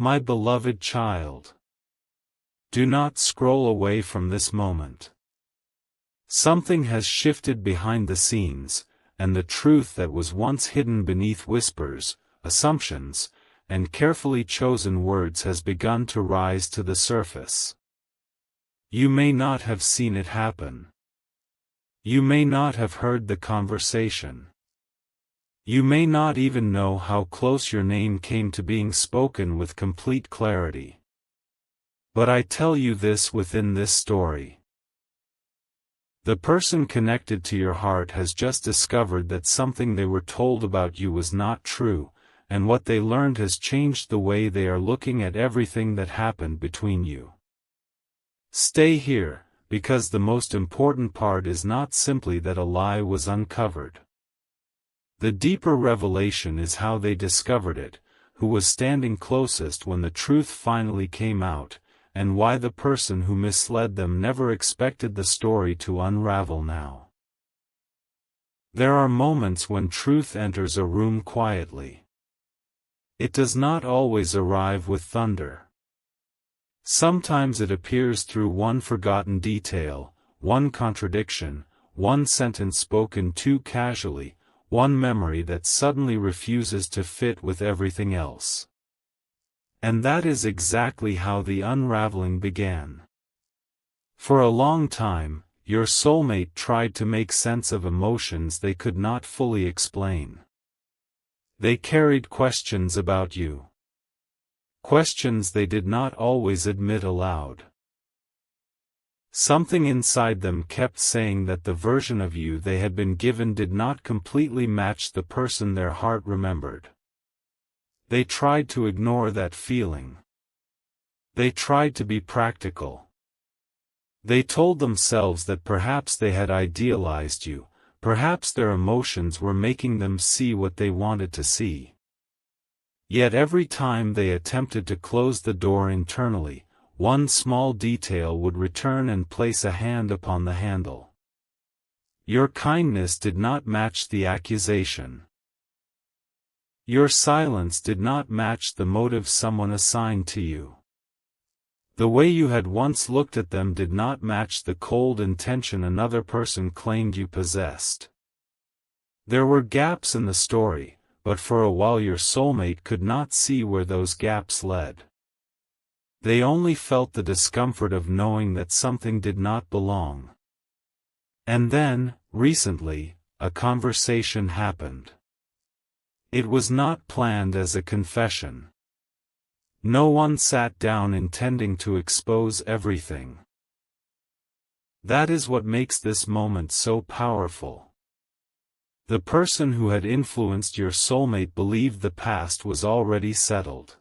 My beloved child, do not scroll away from this moment. Something has shifted behind the scenes, and the truth that was once hidden beneath whispers, assumptions, and carefully chosen words has begun to rise to the surface. You may not have seen it happen. You may not have heard the conversation. You may not even know how close your name came to being spoken with complete clarity. But I tell you this within this story. The person connected to your heart has just discovered that something they were told about you was not true, and what they learned has changed the way they are looking at everything that happened between you. Stay here, because the most important part is not simply that a lie was uncovered. The deeper revelation is how they discovered it, who was standing closest when the truth finally came out, and why the person who misled them never expected the story to unravel now. There are moments when truth enters a room quietly. It does not always arrive with thunder. Sometimes it appears through one forgotten detail, one contradiction, one sentence spoken too casually, one memory that suddenly refuses to fit with everything else. And that is exactly how the unraveling began. For a long time, your soulmate tried to make sense of emotions they could not fully explain. They carried questions about you. Questions they did not always admit aloud. Something inside them kept saying that the version of you they had been given did not completely match the person their heart remembered. They tried to ignore that feeling. They tried to be practical. They told themselves that perhaps they had idealized you, perhaps their emotions were making them see what they wanted to see. Yet every time they attempted to close the door internally, one small detail would return and place a hand upon the handle. Your kindness did not match the accusation. Your silence did not match the motive someone assigned to you. The way you had once looked at them did not match the cold intention another person claimed you possessed. There were gaps in the story, but for a while your soulmate could not see where those gaps led. They only felt the discomfort of knowing that something did not belong. And then, recently, a conversation happened. It was not planned as a confession. No one sat down intending to expose everything. That is what makes this moment so powerful. The person who had influenced your soulmate believed the past was already settled.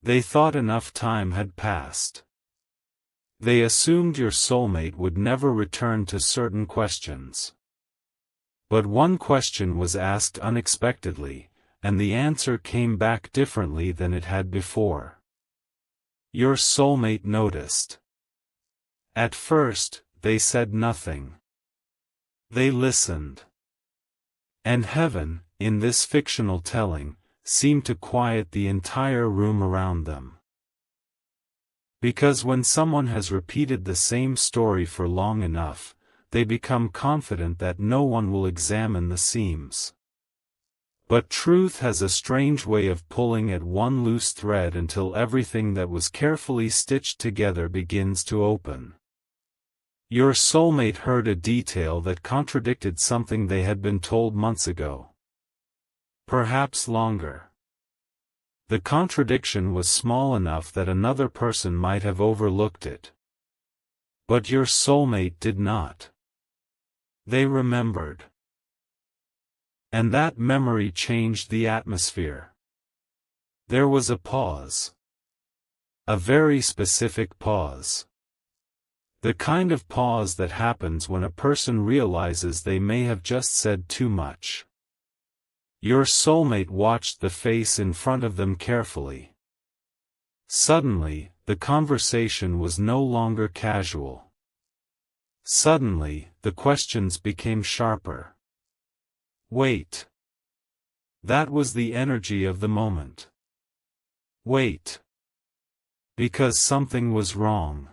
They thought enough time had passed. They assumed your soulmate would never return to certain questions. But one question was asked unexpectedly, and the answer came back differently than it had before. Your soulmate noticed. At first, they said nothing. They listened. And heaven, in this fictional telling, seemed to quiet the entire room around them. Because when someone has repeated the same story for long enough, they become confident that no one will examine the seams. But truth has a strange way of pulling at one loose thread until everything that was carefully stitched together begins to open. Your soulmate heard a detail that contradicted something they had been told months ago. Perhaps longer. The contradiction was small enough that another person might have overlooked it. But your soulmate did not. They remembered. And that memory changed the atmosphere. There was a pause. A very specific pause. The kind of pause that happens when a person realizes they may have just said too much. Your soulmate watched the face in front of them carefully. Suddenly, the conversation was no longer casual. Suddenly, the questions became sharper. Wait. That was the energy of the moment. Wait. Because something was wrong.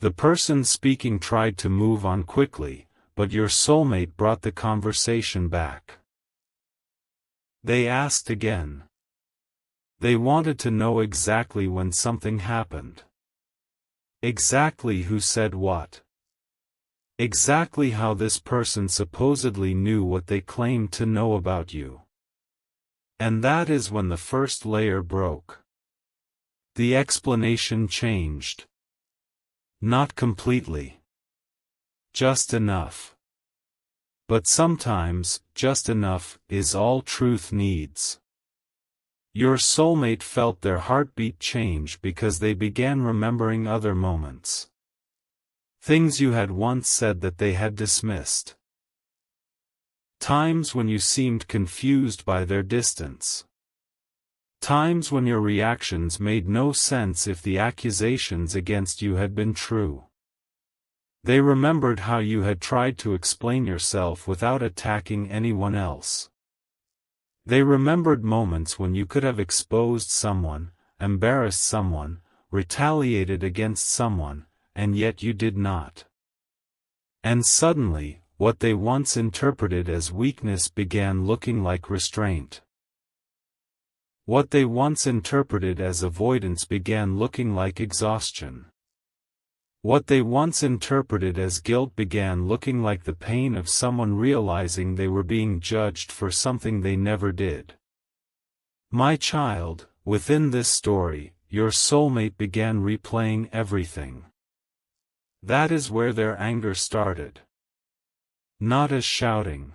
The person speaking tried to move on quickly, but your soulmate brought the conversation back. They asked again. They wanted to know exactly when something happened. Exactly who said what. Exactly how this person supposedly knew what they claimed to know about you. And that is when the first layer broke. The explanation changed. Not completely. Just enough. But sometimes, just enough, is all truth needs. Your soulmate felt their heartbeat change because they began remembering other moments. Things you had once said that they had dismissed. Times when you seemed confused by their distance. Times when your reactions made no sense if the accusations against you had been true. They remembered how you had tried to explain yourself without attacking anyone else. They remembered moments when you could have exposed someone, embarrassed someone, retaliated against someone, and yet you did not. And suddenly, what they once interpreted as weakness began looking like restraint. What they once interpreted as avoidance began looking like exhaustion. What they once interpreted as guilt began looking like the pain of someone realizing they were being judged for something they never did. My child, within this story, your soulmate began replaying everything. That is where their anger started. Not as shouting.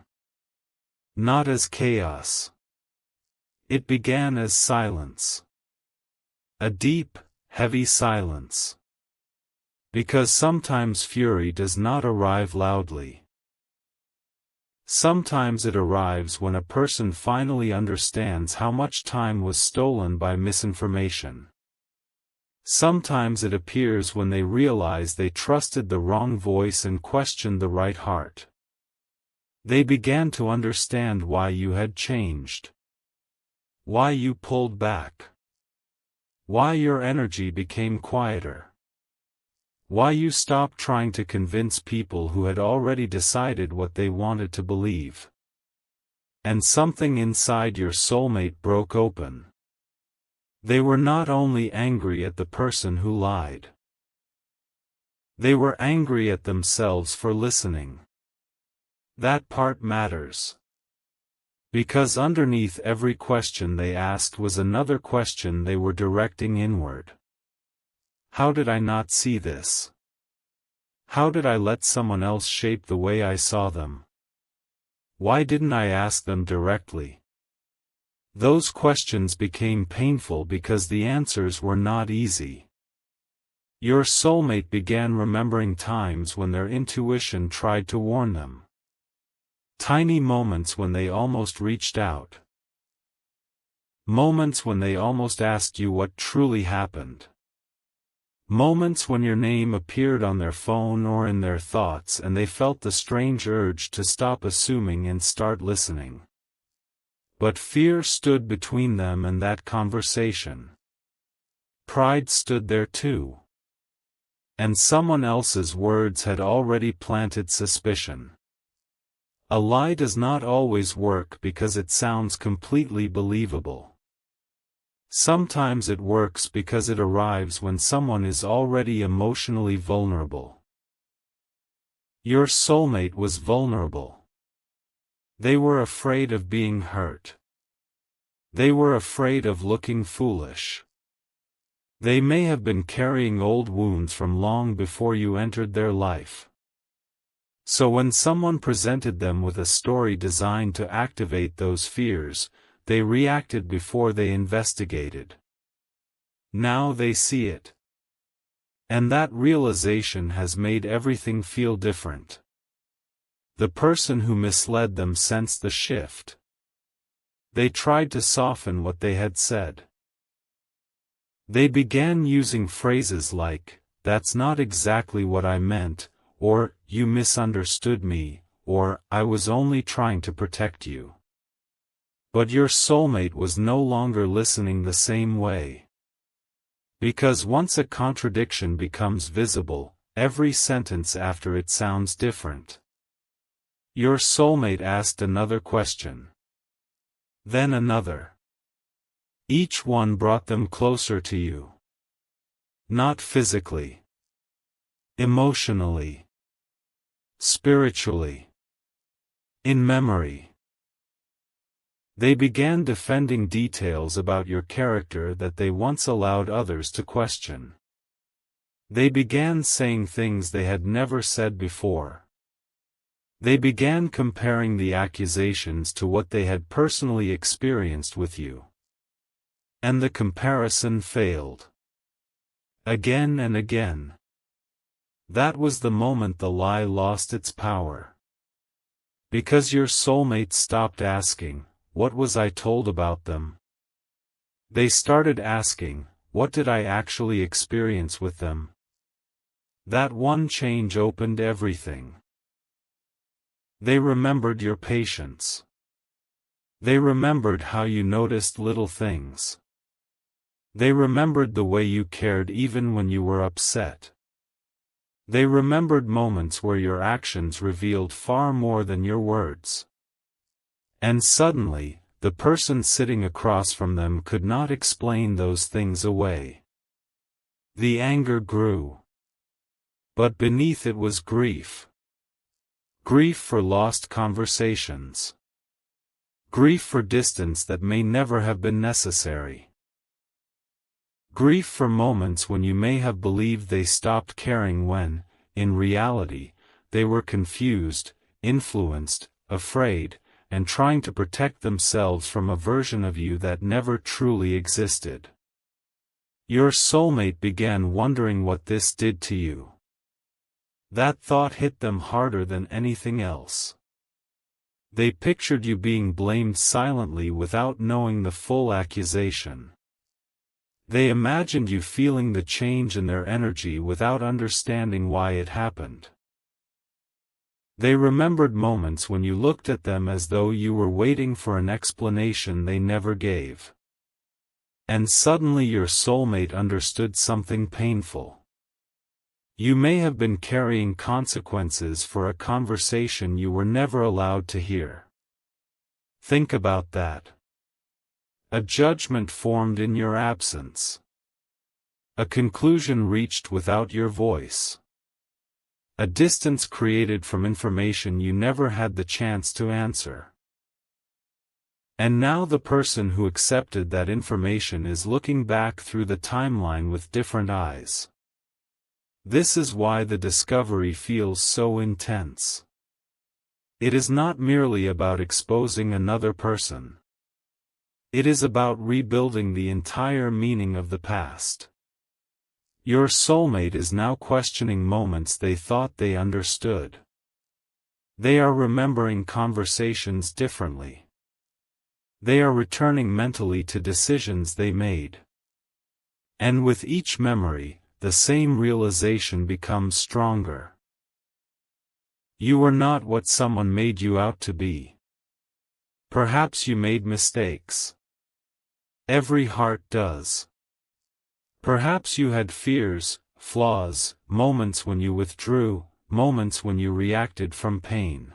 Not as chaos. It began as silence. A deep, heavy silence. Because sometimes fury does not arrive loudly. Sometimes it arrives when a person finally understands how much time was stolen by misinformation. Sometimes it appears when they realize they trusted the wrong voice and questioned the right heart. They began to understand why you had changed. Why you pulled back. Why your energy became quieter. Why you stopped trying to convince people who had already decided what they wanted to believe. And something inside your soulmate broke open. They were not only angry at the person who lied. They were angry at themselves for listening. That part matters. Because underneath every question they asked was another question they were directing inward. How did I not see this? How did I let someone else shape the way I saw them? Why didn't I ask them directly? Those questions became painful because the answers were not easy. Your soulmate began remembering times when their intuition tried to warn them. Tiny moments when they almost reached out. Moments when they almost asked you what truly happened. Moments when your name appeared on their phone or in their thoughts and they felt the strange urge to stop assuming and start listening. But fear stood between them and that conversation. Pride stood there too. And someone else's words had already planted suspicion. A lie does not always work because it sounds completely believable. Sometimes it works because it arrives when someone is already emotionally vulnerable. Your soulmate was vulnerable. They were afraid of being hurt. They were afraid of looking foolish. They may have been carrying old wounds from long before you entered their life. So when someone presented them with a story designed to activate those fears, they reacted before they investigated. Now they see it. And that realization has made everything feel different. The person who misled them sensed the shift. They tried to soften what they had said. They began using phrases like, "That's not exactly what I meant," or, "You misunderstood me," or, "I was only trying to protect you." But your soulmate was no longer listening the same way. Because once a contradiction becomes visible, every sentence after it sounds different. Your soulmate asked another question. Then another. Each one brought them closer to you. Not physically. Emotionally. Spiritually. In memory. They began defending details about your character that they once allowed others to question. They began saying things they had never said before. They began comparing the accusations to what they had personally experienced with you. And the comparison failed. Again and again. That was the moment the lie lost its power. Because your soulmate stopped asking, "What was I told about them?" They started asking, "What did I actually experience with them?" That one change opened everything. They remembered your patience. They remembered how you noticed little things. They remembered the way you cared even when you were upset. They remembered moments where your actions revealed far more than your words. And suddenly, the person sitting across from them could not explain those things away. The anger grew. But beneath it was grief. Grief for lost conversations. Grief for distance that may never have been necessary. Grief for moments when you may have believed they stopped caring when, in reality, they were confused, influenced, afraid, and trying to protect themselves from a version of you that never truly existed. Your soulmate began wondering what this did to you. That thought hit them harder than anything else. They pictured you being blamed silently without knowing the full accusation. They imagined you feeling the change in their energy without understanding why it happened. They remembered moments when you looked at them as though you were waiting for an explanation they never gave. And suddenly your soulmate understood something painful. You may have been carrying consequences for a conversation you were never allowed to hear. Think about that. A judgment formed in your absence. A conclusion reached without your voice. A distance created from information you never had the chance to answer. And now the person who accepted that information is looking back through the timeline with different eyes. This is why the discovery feels so intense. It is not merely about exposing another person. It is about rebuilding the entire meaning of the past. Your soulmate is now questioning moments they thought they understood. They are remembering conversations differently. They are returning mentally to decisions they made. And with each memory, the same realization becomes stronger. You are not what someone made you out to be. Perhaps you made mistakes. Every heart does. Perhaps you had fears, flaws, moments when you withdrew, moments when you reacted from pain.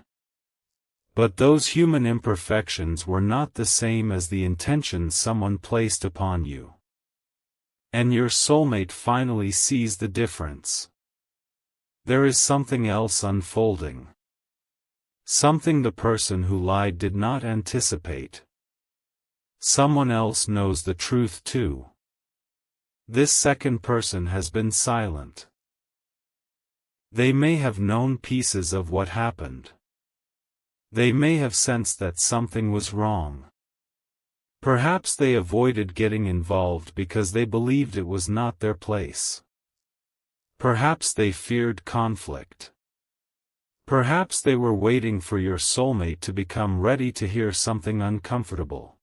But those human imperfections were not the same as the intentions someone placed upon you. And your soulmate finally sees the difference. There is something else unfolding. Something the person who lied did not anticipate. Someone else knows the truth too. This second person has been silent. They may have known pieces of what happened. They may have sensed that something was wrong. Perhaps they avoided getting involved because they believed it was not their place. Perhaps they feared conflict. Perhaps they were waiting for your soulmate to become ready to hear something uncomfortable.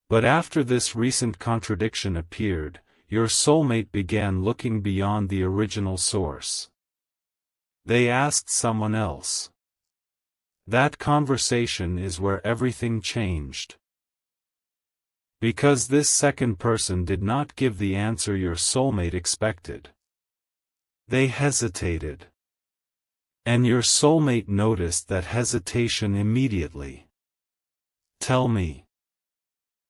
But after this recent contradiction appeared, your soulmate began looking beyond the original source. They asked someone else. That conversation is where everything changed. Because this second person did not give the answer your soulmate expected. They hesitated. And your soulmate noticed that hesitation immediately. Tell me.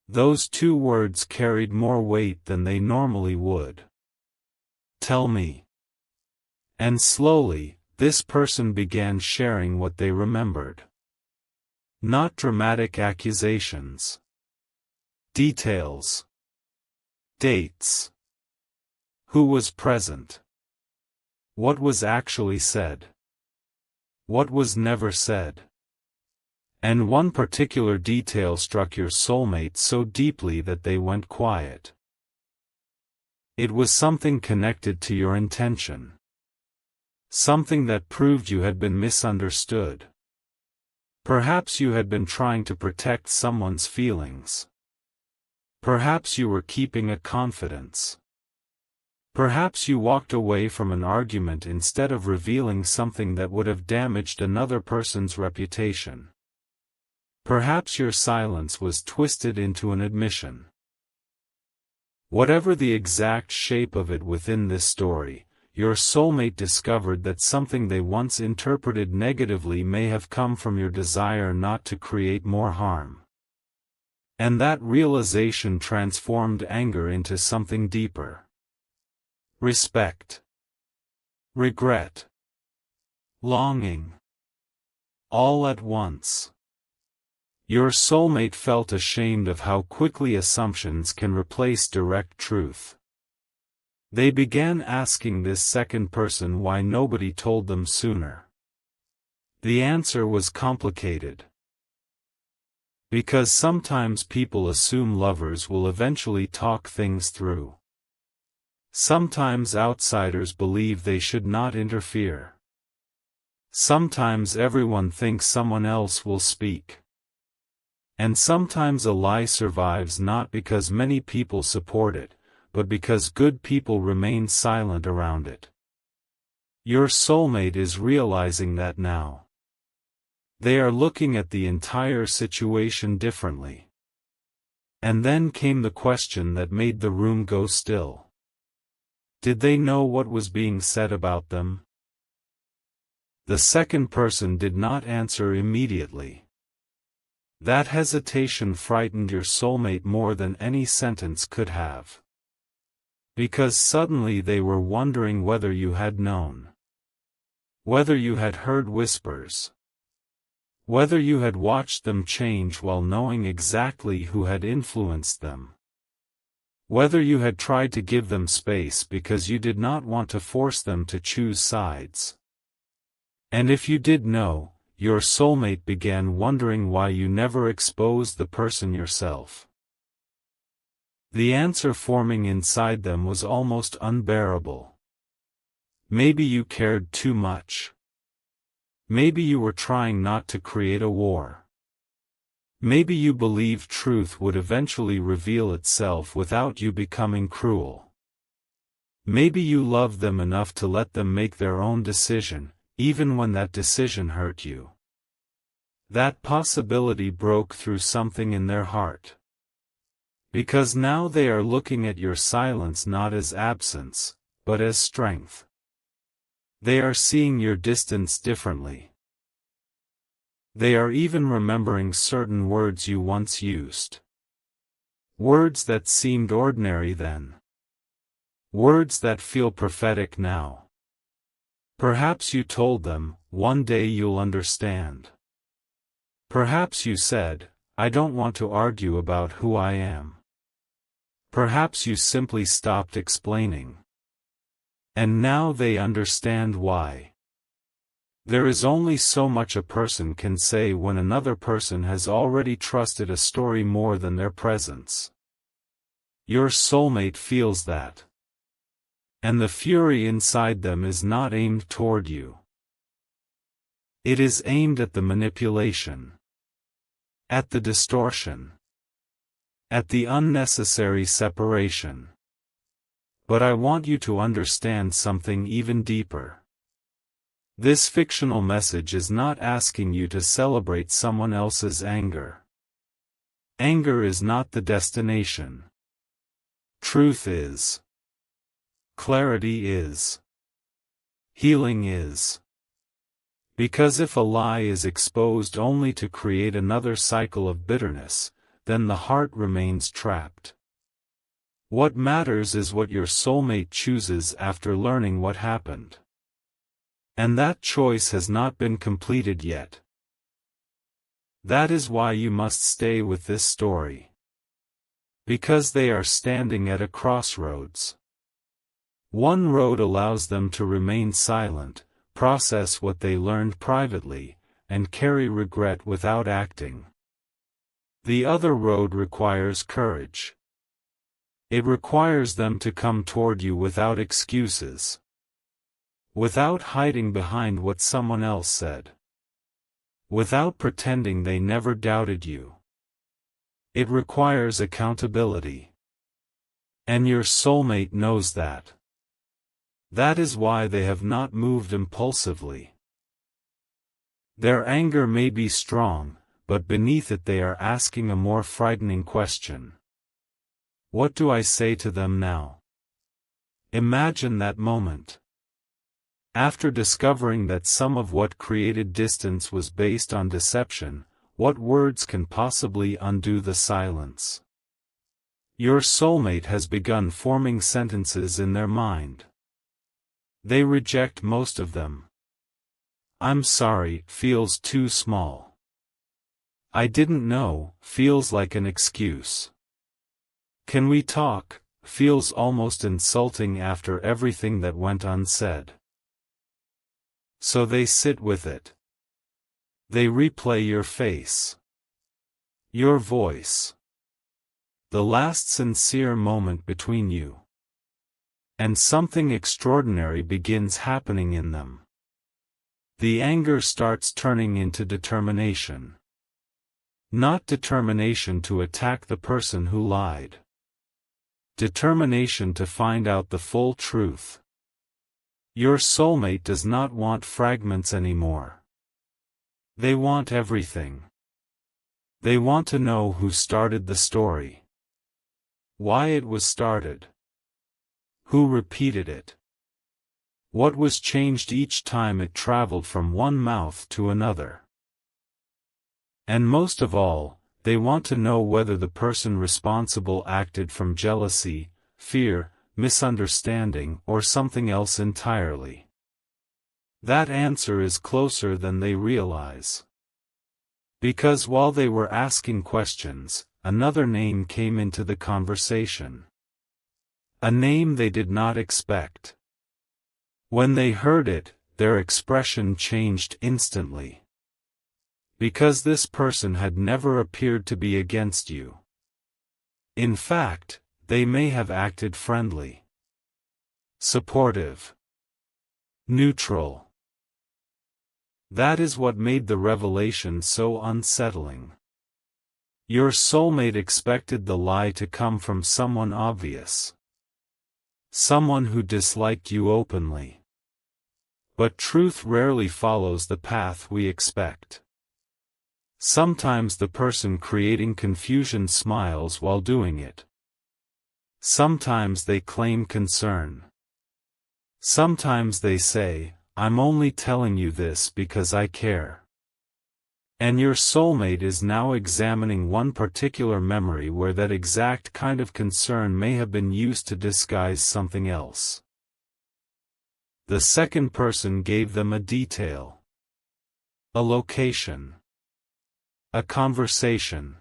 Those two words carried more weight than they normally would. Tell me. And slowly, this person began sharing what they remembered. Not dramatic accusations. Details. Dates. Who was present? What was actually said? What was never said? And one particular detail struck your soulmate so deeply that they went quiet. It was something connected to your intention. Something that proved you had been misunderstood. Perhaps you had been trying to protect someone's feelings. Perhaps you were keeping a confidence. Perhaps you walked away from an argument instead of revealing something that would have damaged another person's reputation. Perhaps your silence was twisted into an admission. Whatever the exact shape of it within this story, your soulmate discovered that something they once interpreted negatively may have come from your desire not to create more harm. And that realization transformed anger into something deeper. Respect. Regret. Longing. All at once. Your soulmate felt ashamed of how quickly assumptions can replace direct truth. They began asking this second person why nobody told them sooner. The answer was complicated. Because sometimes people assume lovers will eventually talk things through. Sometimes outsiders believe they should not interfere. Sometimes everyone thinks someone else will speak. And sometimes a lie survives not because many people support it, but because good people remain silent around it. Your soulmate is realizing that now. They are looking at the entire situation differently. And then came the question that made the room go still. Did they know what was being said about them? The second person did not answer immediately. That hesitation frightened your soulmate more than any sentence could have. Because suddenly they were wondering whether you had known. Whether you had heard whispers. Whether you had watched them change while knowing exactly who had influenced them. Whether you had tried to give them space because you did not want to force them to choose sides. And if you did know, your soulmate began wondering why you never exposed the person yourself. The answer forming inside them was almost unbearable. Maybe you cared too much. Maybe you were trying not to create a war. Maybe you believed truth would eventually reveal itself without you becoming cruel. Maybe you loved them enough to let them make their own decision, even when that decision hurt you. That possibility broke through something in their heart. Because now they are looking at your silence not as absence, but as strength. They are seeing your distance differently. They are even remembering certain words you once used. Words that seemed ordinary then. Words that feel prophetic now. Perhaps you told them, "One day you'll understand." Perhaps you said, "I don't want to argue about who I am." Perhaps you simply stopped explaining. And now they understand why. There is only so much a person can say when another person has already trusted a story more than their presence. Your soulmate feels that. And the fury inside them is not aimed toward you. It is aimed at the manipulation. At the distortion. At the unnecessary separation. But I want you to understand something even deeper. This fictional message is not asking you to celebrate someone else's anger. Anger is not the destination. Truth is. Clarity is. Healing is. Because if a lie is exposed only to create another cycle of bitterness, then the heart remains trapped. What matters is what your soulmate chooses after learning what happened. And that choice has not been completed yet. That is why you must stay with this story. Because they are standing at a crossroads. One road allows them to remain silent, process what they learned privately, and carry regret without acting. The other road requires courage. It requires them to come toward you without excuses. Without hiding behind what someone else said. Without pretending they never doubted you. It requires accountability. And your soulmate knows that. That is why they have not moved impulsively. Their anger may be strong, but beneath it they are asking a more frightening question. What do I say to them now? Imagine that moment. After discovering that some of what created distance was based on deception, what words can possibly undo the silence? Your soulmate has begun forming sentences in their mind. They reject most of them. I'm sorry feels too small. I didn't know feels like an excuse. Can we talk feels almost insulting after everything that went unsaid. So they sit with it. They replay your face. Your voice. The last sincere moment between you. And something extraordinary begins happening in them. The anger starts turning into determination. Not determination to attack the person who lied. Determination to find out the full truth. Your soulmate does not want fragments anymore. They want everything. They want to know who started the story. Why it was started. Who repeated it? What was changed each time it traveled from one mouth to another? And most of all, they want to know whether the person responsible acted from jealousy, fear, misunderstanding, or something else entirely. That answer is closer than they realize. Because while they were asking questions, another name came into the conversation. A name they did not expect. When they heard it, their expression changed instantly. Because this person had never appeared to be against you. In fact, they may have acted friendly. Supportive. Neutral. That is what made the revelation so unsettling. Your soulmate expected the lie to come from someone obvious. Someone who disliked you openly. But truth rarely follows the path we expect. Sometimes the person creating confusion smiles while doing it. Sometimes they claim concern. Sometimes they say, I'm only telling you this because I care. And your soulmate is now examining one particular memory where that exact kind of concern may have been used to disguise something else. The second person gave them a detail. A location. A conversation.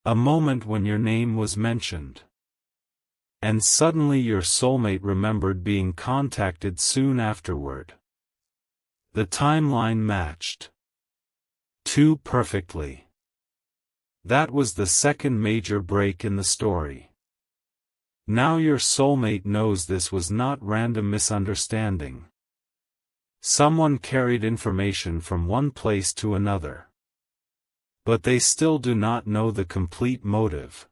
A moment when your name was mentioned. And suddenly your soulmate remembered being contacted soon afterward. The timeline matched. Too perfectly. That was the second major break in the story. Now your soulmate knows this was not random misunderstanding. Someone carried information from one place to another. But they still do not know the complete motive.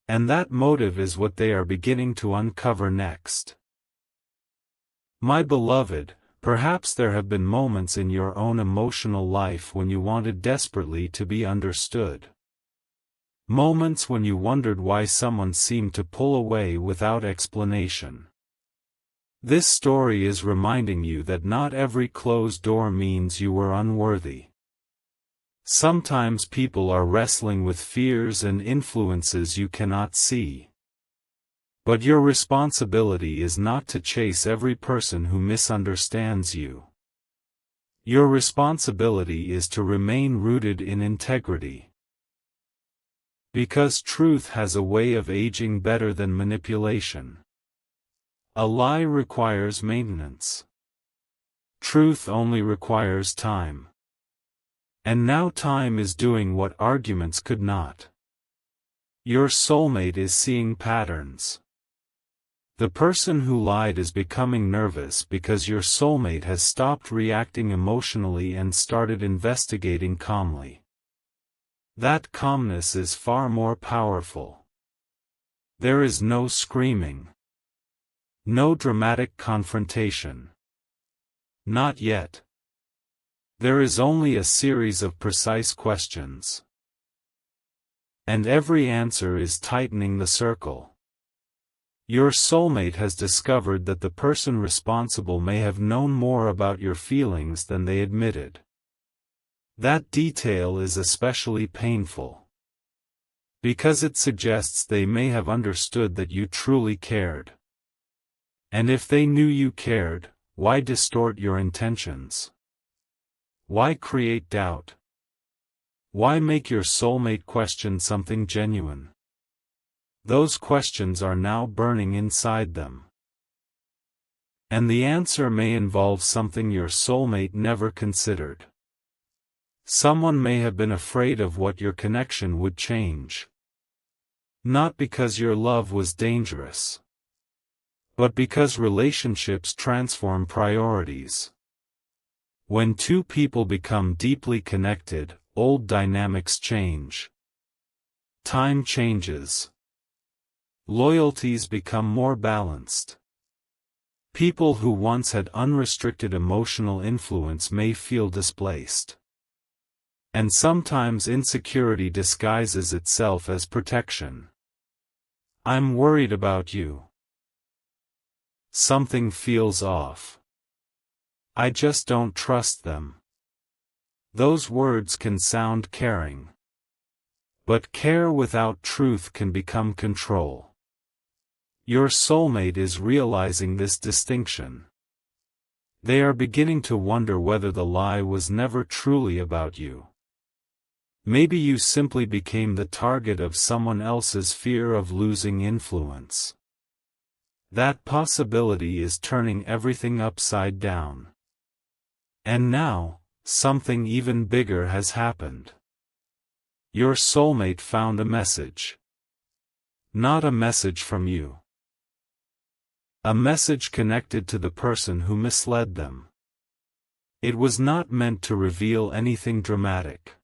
And that motive is what they are beginning to uncover next. My beloved, perhaps there have been moments in your own emotional life when you wanted desperately to be understood. Moments when you wondered why someone seemed to pull away without explanation. This story is reminding you that not every closed door means you were unworthy. Sometimes people are wrestling with fears and influences you cannot see. But your responsibility is not to chase every person who misunderstands you. Your responsibility is to remain rooted in integrity. Because truth has a way of aging better than manipulation. A lie requires maintenance. Truth only requires time. And now time is doing what arguments could not. Your soulmate is seeing patterns. The person who lied is becoming nervous because your soulmate has stopped reacting emotionally and started investigating calmly. That calmness is far more powerful. There is no screaming. No dramatic confrontation. Not yet. There is only a series of precise questions. And every answer is tightening the circle. Your soulmate has discovered that the person responsible may have known more about your feelings than they admitted. That detail is especially painful. Because it suggests they may have understood that you truly cared. And if they knew you cared, why distort your intentions? Why create doubt? Why make your soulmate question something genuine? Those questions are now burning inside them. And the answer may involve something your soulmate never considered. Someone may have been afraid of what your connection would change. Not because your love was dangerous, but because relationships transform priorities. When two people become deeply connected, old dynamics change. Time changes. Loyalties become more balanced. People who once had unrestricted emotional influence may feel displaced. And sometimes insecurity disguises itself as protection. I'm worried about you. Something feels off. I just don't trust them. Those words can sound caring. But care without truth can become control. Your soulmate is realizing this distinction. They are beginning to wonder whether the lie was never truly about you. Maybe you simply became the target of someone else's fear of losing influence. That possibility is turning everything upside down. And now, something even bigger has happened. Your soulmate found a message. Not a message from you. A message connected to the person who misled them. It was not meant to reveal anything dramatic.